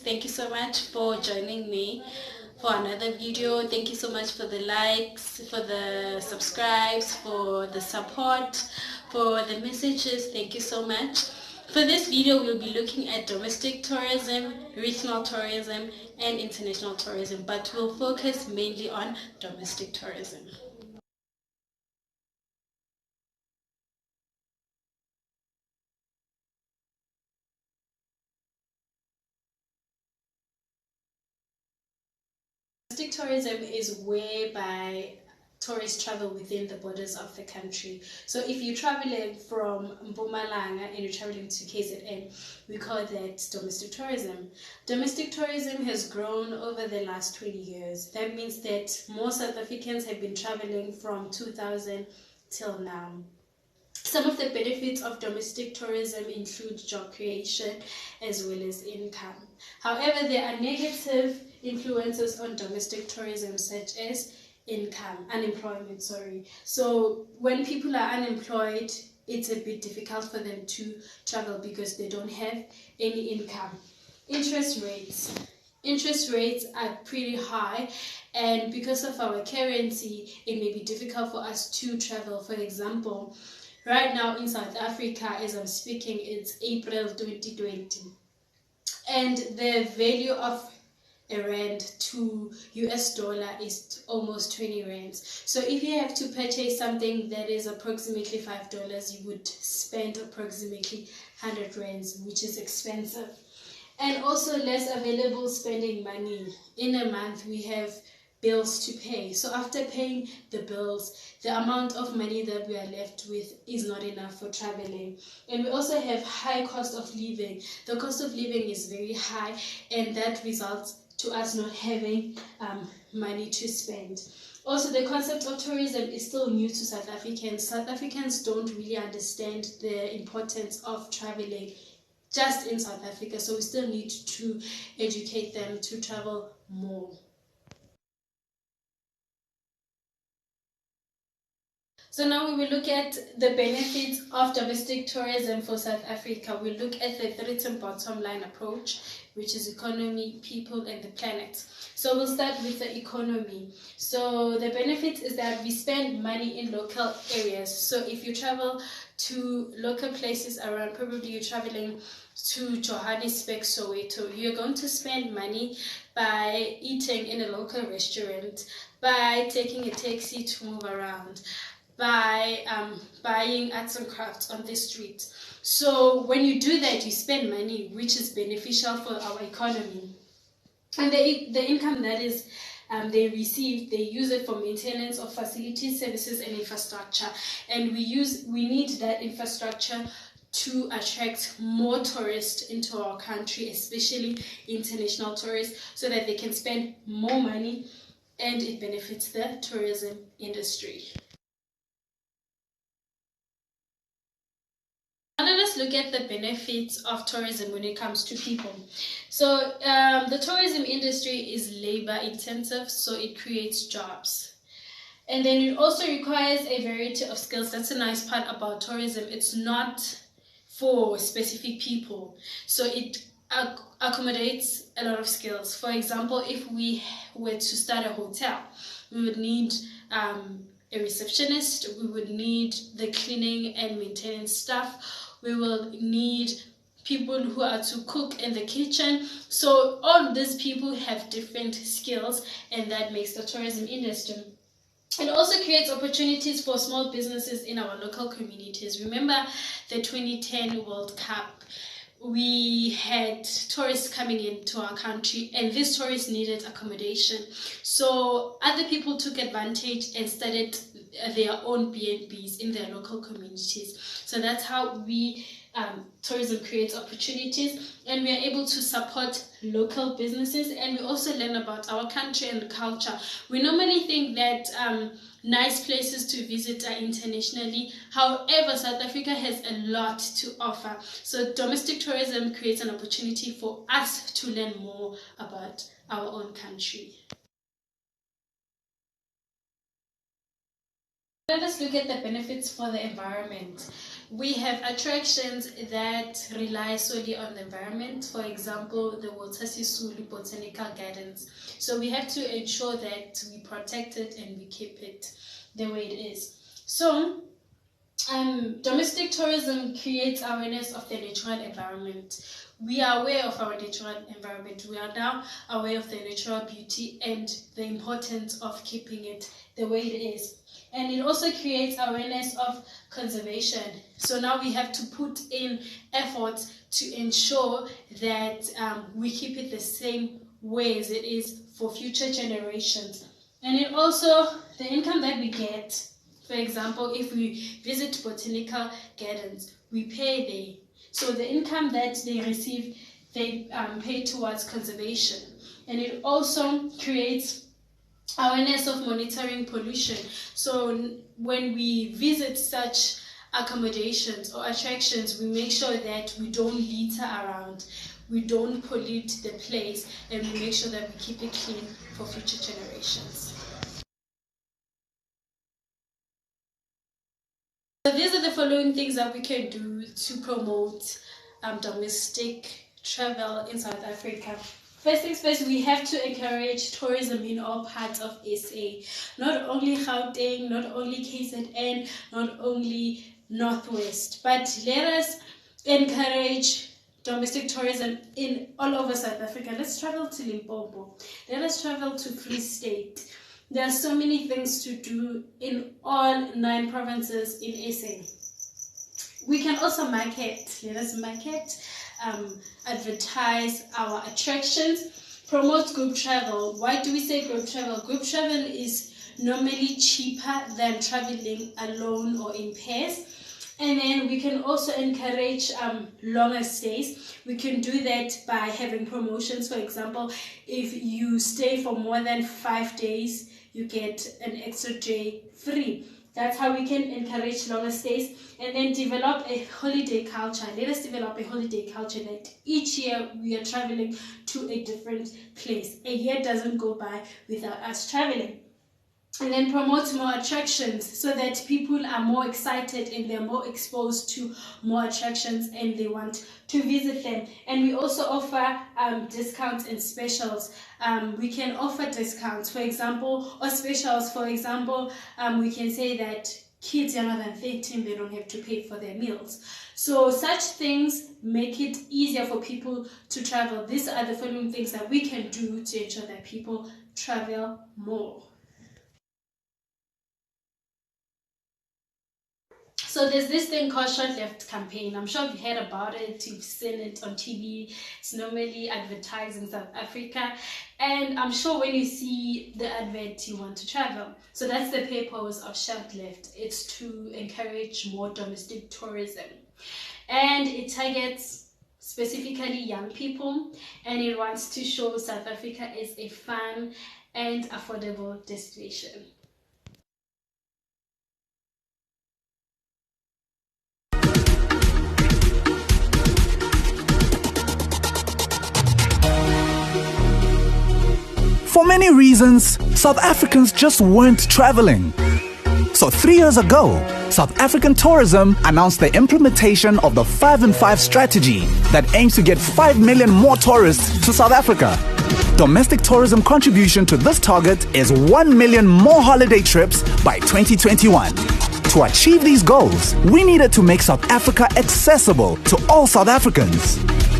Thank you so much for joining me for another video. Thank you so much for the likes, for the subscribes, for the support, for the messages. Thank you so much. For this video, we'll be looking at domestic tourism, regional tourism, and international tourism, but we'll focus mainly on domestic tourism. Domestic tourism is whereby tourists travel within the borders of the country. So if you're traveling from Mpumalanga and you're traveling to KZN, we call that domestic tourism. Domestic tourism has grown over the last 20 years. That means that more South Africans have been traveling from 2000 till now. Some of the benefits of domestic tourism include job creation as well as income. However, there are negative influences on domestic tourism such as unemployment. So when people are unemployed, it's a bit difficult for them to travel because they don't have any income. Interest rates are pretty high, and because of our currency, it may be difficult for us to travel. For example, right now in South Africa, as I'm speaking, it's April 2020, and the value of a rand to US dollar is almost 20 rands. So if you have to purchase something that is approximately $5, you would spend approximately 100 rands, which is expensive. And also less available spending money. In a month, we have bills to pay. So after paying the bills, the amount of money that we are left with is not enough for traveling. And we also have high cost of living. The cost of living is very high, and that results to us not having money to spend. Also, the concept of tourism is still new to South Africans. South Africans don't really understand the importance of traveling just in South Africa, so we still need to educate them to travel more. So now we will look at the benefits of domestic tourism for South Africa. We'll look at the threat bottom line approach, which is economy, people, and the planet. So we'll start with the economy. So the benefit is that we spend money in local areas. So if you travel to local places around, probably you're traveling to Johannesburg, Soweto, you're going to spend money by eating in a local restaurant, by taking a taxi to move around, by buying arts and crafts on the street. So when you do that, you spend money, which is beneficial for our economy. And the income that is they receive, they use it for maintenance of facilities, services, and infrastructure. And we need that infrastructure to attract more tourists into our country, especially international tourists, so that they can spend more money and it benefits the tourism industry. Now let's look at the benefits of tourism when it comes to people. So the tourism industry is labor intensive, so it creates jobs. And then it also requires a variety of skills. That's a nice part about tourism. It's not for specific people. So it accommodates a lot of skills. For example, if we were to start a hotel, we would need a receptionist, we would need the cleaning and maintenance staff, we will need people who are to cook in the kitchen. So all these people have different skills, and that makes the tourism industry. It also creates opportunities for small businesses in our local communities. Remember the 2010 World Cup? We had tourists coming into our country, and these tourists needed accommodation. So other people took advantage and started their own B&Bs in their local communities. So that's how tourism creates opportunities, and we are able to support local businesses, and we also learn about our country and culture. We normally think that nice places to visit are internationally. However, South Africa has a lot to offer. So domestic tourism creates an opportunity for us to learn more about our own country. Let us look at the benefits for the environment. We have attractions that rely solely on the environment. For example, the Sisulu Botanical Gardens. So we have to ensure that we protect it and we keep it the way it is. So domestic tourism creates awareness of the natural environment. We are aware of our natural environment. We are now aware of the natural beauty and the importance of keeping it the way it is. And it also creates awareness of conservation. So now we have to put in effort to ensure that we keep it the same way as it is for future generations. And it also, the income that we get, for example, if we visit botanical gardens, we pay there. So the income that they receive, they pay towards conservation. And it also creates awareness of monitoring pollution. So when we visit such accommodations or attractions, we make sure that we don't litter around, we don't pollute the place, and we make sure that we keep it clean for future generations. So these are the following things that we can do to promote domestic travel in South Africa. First things first, we have to encourage tourism in all parts of SA. Not only Gauteng, not only KZN, not only Northwest, but let us encourage domestic tourism in all over South Africa. Let's travel to Limpopo. Let us travel to Free State. There are so many things to do in all 9 provinces in SA. We can also market. Let us market, advertise our attractions, promote group travel. Why do we say group travel? Group travel is normally cheaper than traveling alone or in pairs. And then we can also encourage longer stays. We can do that by having promotions. For example, if you stay for more than 5 days, you get an extra day free. That's how we can encourage longer stays. And then develop a holiday culture. Let us develop a holiday culture that each year we are traveling to a different place. A year doesn't go by without us traveling. And then promote more attractions so that people are more excited and they're more exposed to more attractions and they want to visit them. And we also offer discounts and specials. We can offer discounts, for example, or specials. For example, we can say that kids younger than 13, they don't have to pay for their meals. So such things make it easier for people to travel. These are the following things that we can do to ensure that people travel more. So there's this thing called Sho't Left campaign. I'm sure you've heard about it, you've seen it on TV. It's normally advertised in South Africa. And I'm sure when you see the advert, you want to travel. So that's the purpose of Sho't Left. It's to encourage more domestic tourism. And it targets specifically young people. And it wants to show South Africa as a fun and affordable destination. For many reasons, South Africans just weren't traveling. So 3 years ago, South African Tourism announced the implementation of the 5 and 5 strategy that aims to get 5 million more tourists to South Africa. Domestic tourism contribution to this target is 1 million more holiday trips by 2021. To achieve these goals, we needed to make South Africa accessible to all South Africans.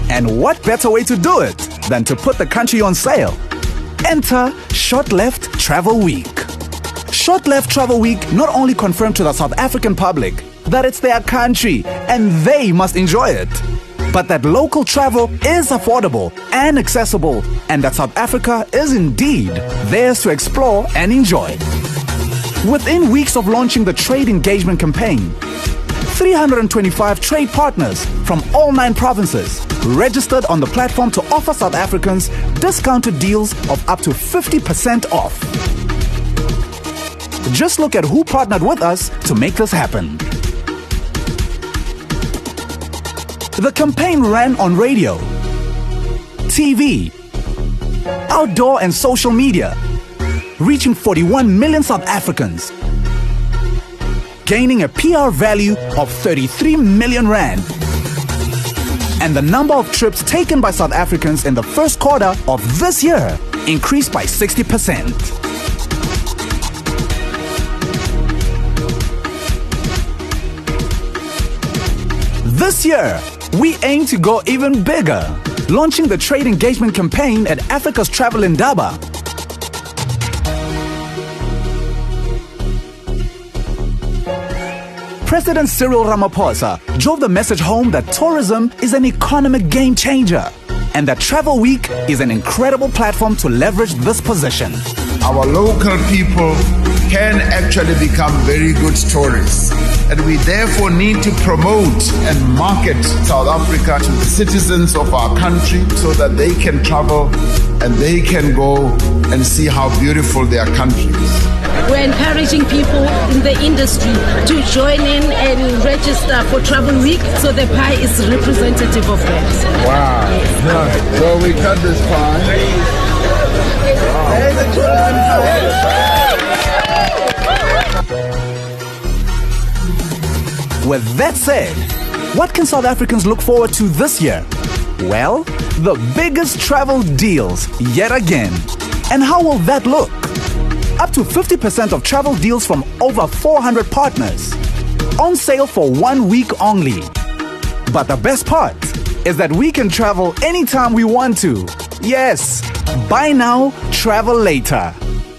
And what better way to do it than to put the country on sale? Enter Sho't Left Travel Week. Sho't Left Travel Week not only confirmed to the South African public that it's their country and they must enjoy it, but that local travel is affordable and accessible, and that South Africa is indeed theirs to explore and enjoy. Within weeks of launching the trade engagement campaign, 325 trade partners from all 9 provinces registered on the platform to offer South Africans discounted deals of up to 50% off. Just look at who partnered with us to make this happen. The campaign ran on radio, TV, outdoor and social media, reaching 41 million South Africans. gaining a PR value of 33 million rand. And the number of trips taken by South Africans in the first quarter of this year increased by 60%. This year, we aim to go even bigger, launching the trade engagement campaign at Africa's Travel Indaba. President Cyril Ramaphosa drove the message home that tourism is an economic game changer and that Travel Week is an incredible platform to leverage this position. Our local people can actually become very good tourists, and we therefore need to promote and market South Africa to the citizens of our country so that they can travel and they can go and see how beautiful their country is. We're encouraging people in the industry to join in and register for Travel Week, so the pie is representative of that. Wow. Yeah. So we cut this pie. With that said, what can South Africans look forward to this year? Well, the biggest travel deals yet again. And how will that look? Up to 50% of travel deals from over 400 partners. On sale for 1 week only. But the best part is that we can travel anytime we want to. Yes, buy now, travel later.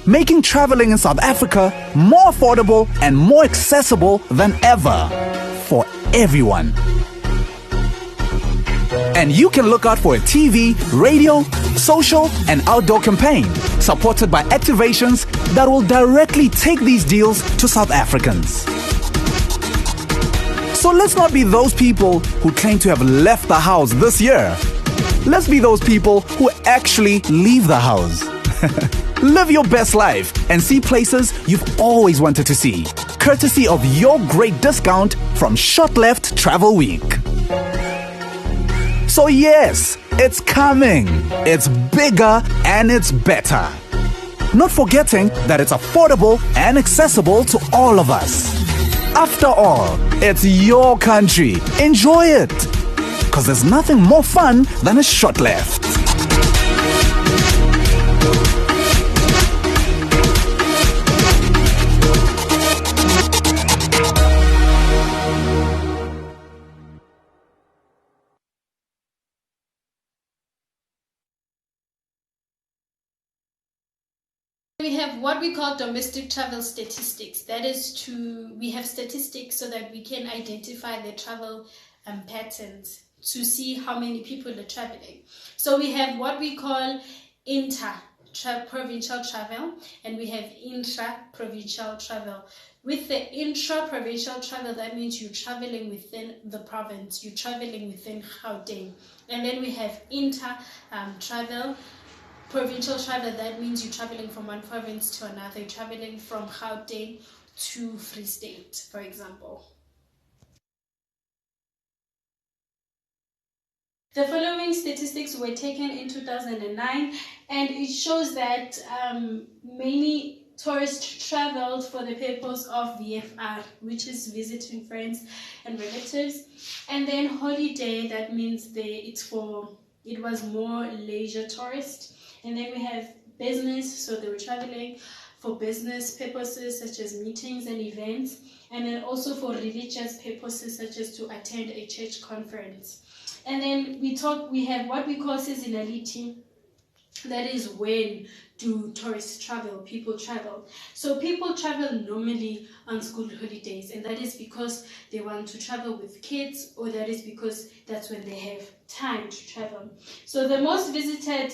Making traveling in South Africa more affordable and more accessible than ever for everyone. And you can look out for a TV, radio, social, and outdoor campaign supported by activations that will directly take these deals to South Africans. So let's not be those people who claim to have left the house this year. Let's be those people who actually leave the house. Live your best life and see places you've always wanted to see, courtesy of your great discount from Sho't Travel Week. So yes, it's coming. It's bigger and it's better. Not forgetting that it's affordable and accessible to all of us. After all, it's your country. Enjoy it. Because there's nothing more fun than a Sho't. We have what we call domestic travel statistics. That is we have statistics so that we can identify the travel patterns to see how many people are traveling. So we have what we call inter-provincial travel and we have intra-provincial travel. With the intra-provincial travel, that means you're traveling within the province, you're traveling within Gauteng. And then we have inter-travel. Provincial travel, that means you're traveling from one province to another. You're traveling from Gauteng to Free State, for example. The following statistics were taken in 2009, and it shows that many tourists traveled for the purpose of VFR, which is visiting friends and relatives, and then holiday, that means it was more leisure tourists. And then we have business, so they were traveling for business purposes such as meetings and events, and then also for religious purposes such as to attend a church conference. And then we have what we call seasonality. That is when do tourists travel, people travel. So people travel normally on school holidays, and that is because they want to travel with kids, or that is because that's when they have time to travel. So the most visited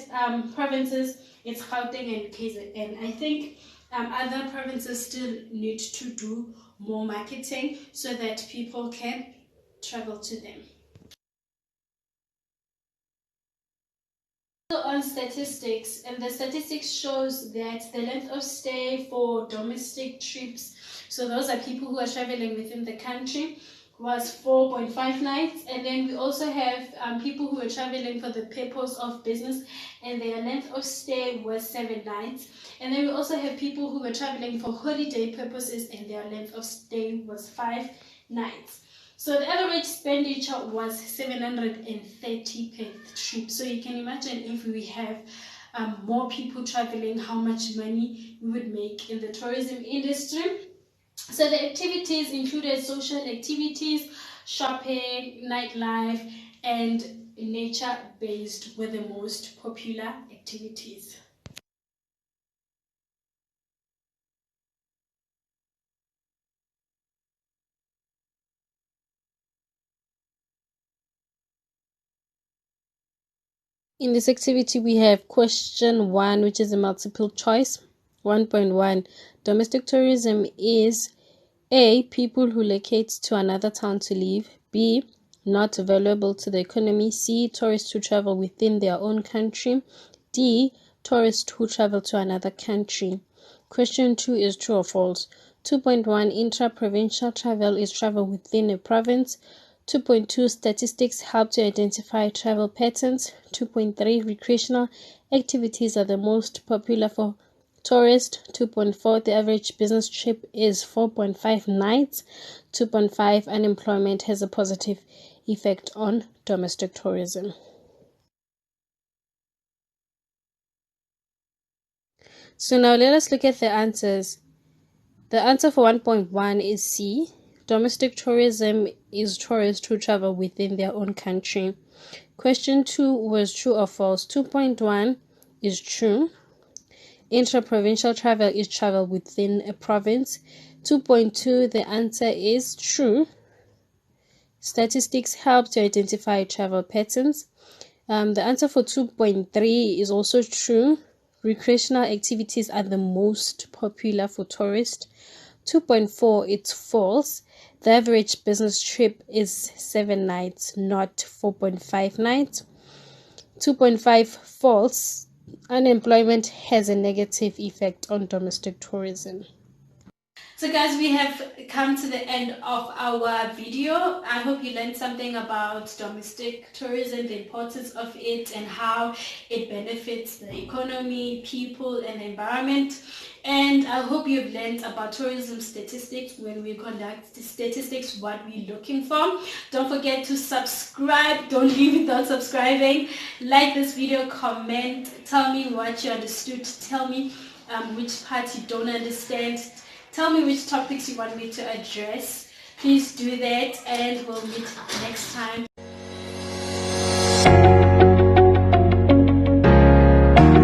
provinces is Gauteng and KZN. I think other provinces still need to do more marketing so that people can travel to them. On statistics, and the statistics shows that the length of stay for domestic trips, so those are people who are traveling within the country, was 4.5 nights. And then we also have people who were traveling for the purpose of business, and their length of stay was 7 nights. And then we also have people who were traveling for holiday purposes, and their length of stay was 5 nights. So the average expenditure was 730 per trip. So you can imagine if we have more people traveling, how much money we would make in the tourism industry. So the activities included social activities, shopping, nightlife, and nature-based were the most popular activities. In this activity, we have question 1, which is a multiple choice. 1.1. Domestic tourism is A. People who locate to another town to live. B. Not valuable to the economy. C. Tourists who travel within their own country. D. Tourists who travel to another country. Question 2 is true or false. 2.1. Intra-provincial travel is travel within a province. 2.2. Statistics help to identify travel patterns. 2.3. Recreational activities are the most popular for tourists. 2.4. The average business trip is 4.5 nights. 2.5. Unemployment has a positive effect on domestic tourism. So now let us look at the answers. The answer for 1.1 is C. Domestic tourism is tourists who travel within their own country. Question 2 was true or false. 2.1 is true. Intra-provincial travel is travel within a province. 2.2, the answer is true. Statistics help to identify travel patterns. The answer for 2.3 is also true. Recreational activities are the most popular for tourists. 2.4, it's false. The average business trip is 7 nights, not 4.5 nights. 2.5, false. Unemployment has a negative effect on domestic tourism. So guys, we have come to the end of our video. I hope you learned something about domestic tourism, the importance of it, and how it benefits the economy, people, and the environment. And I hope you've learned about tourism statistics. When we conduct the statistics, what we're looking for. Don't forget to subscribe. Don't leave without subscribing. Like this video, comment, tell me what you understood, tell me which part you don't understand. Tell me which topics you want me to address. Please do that, and we'll meet next time.